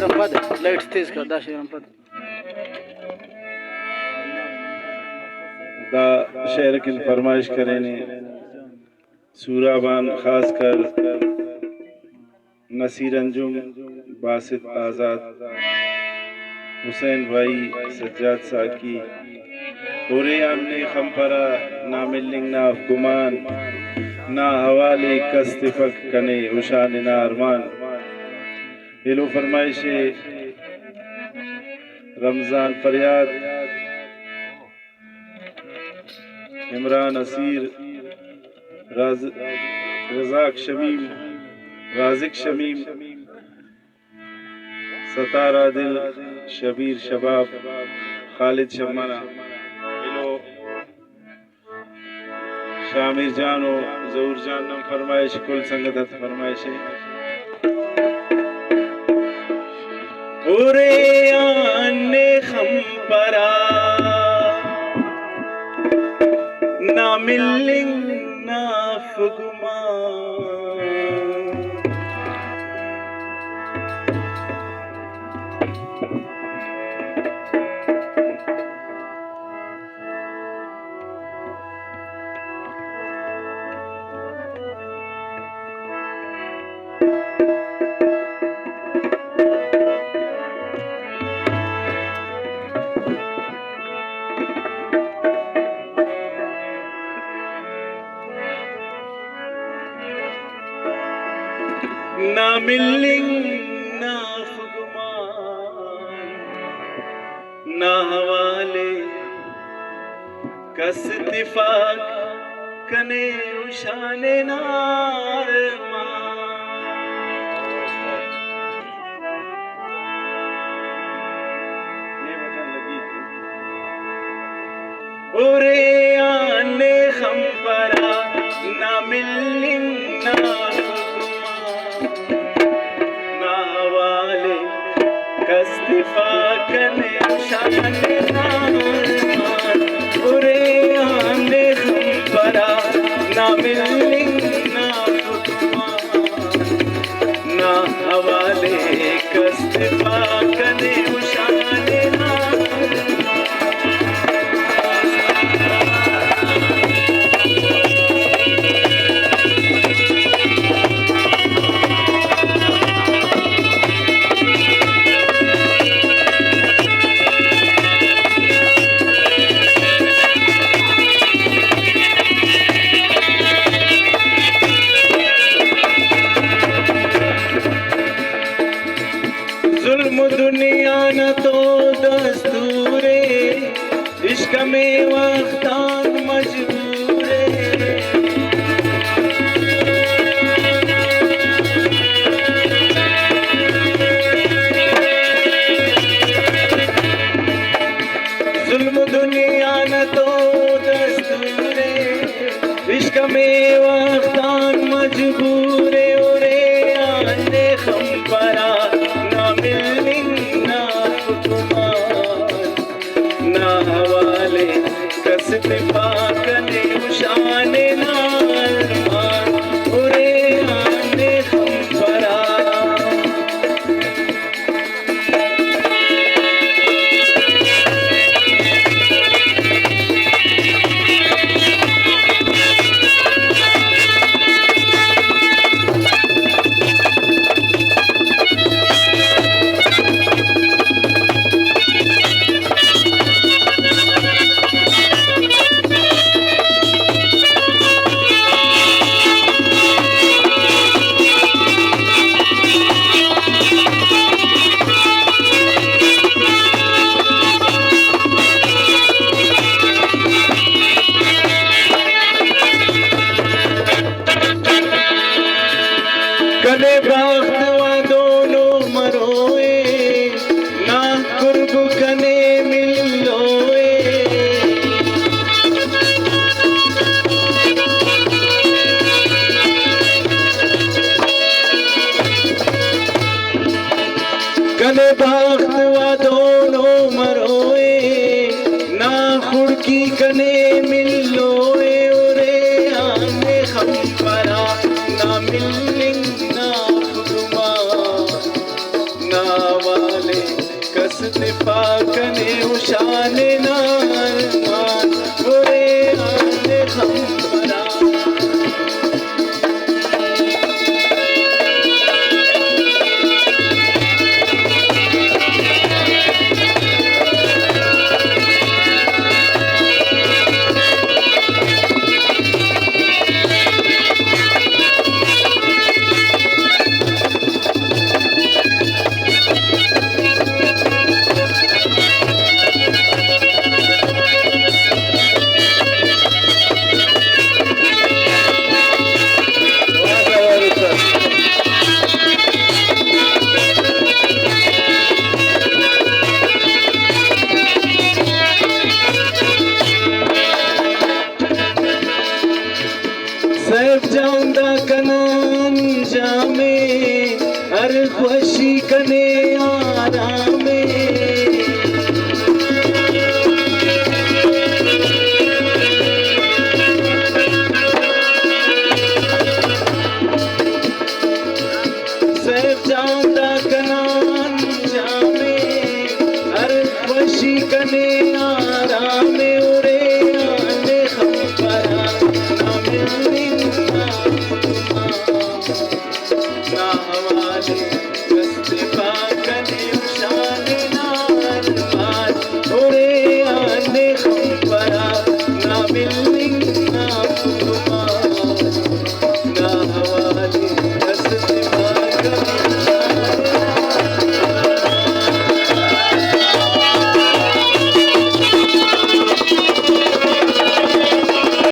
शेरम पद लाइट्स तेज कर दा शेरम पद दा शेर की फरमाइश करें ने सूराबान खास कर नसीर अंजुम, बासित आज़ाद, हुसैन भाई, सज्जाद साकी, होरे आमने खम्परा ना मिलिंग ना अफगुमान ना हवाले कस्तिफक कने उशान ना अरमान। हेलो फरमाइशे रमजान फरियाद, इमरान असीर, रज़ाक शमीम, राजिक शमीम, सतारा दिल, शबीर शबाब, खालिद शमाना। हेलो शामिर जानो जहूर जान नम फरमाइश कुल संगत हथ फरमाइश ओरे आने खम्परा ना मिलिंग ना फुगमा ना मिलिंग ना फुगमान ना हवाले कस इत्तिफाक कने उशाने नार ओरे आने खम्परा ना मिलिंग ना कस्तिफाक ने उशाने नार ओरे आने खम्परा ना मिलिंग ना ना हवाले कस्तिफाक ने उशाने नार जुल्म दुनिया न तो दस्तूरे इश्क में वक्तान मजबूरे जुल्म दुनिया न तो दस्तूरे इश्क में वक्तान मजबूरे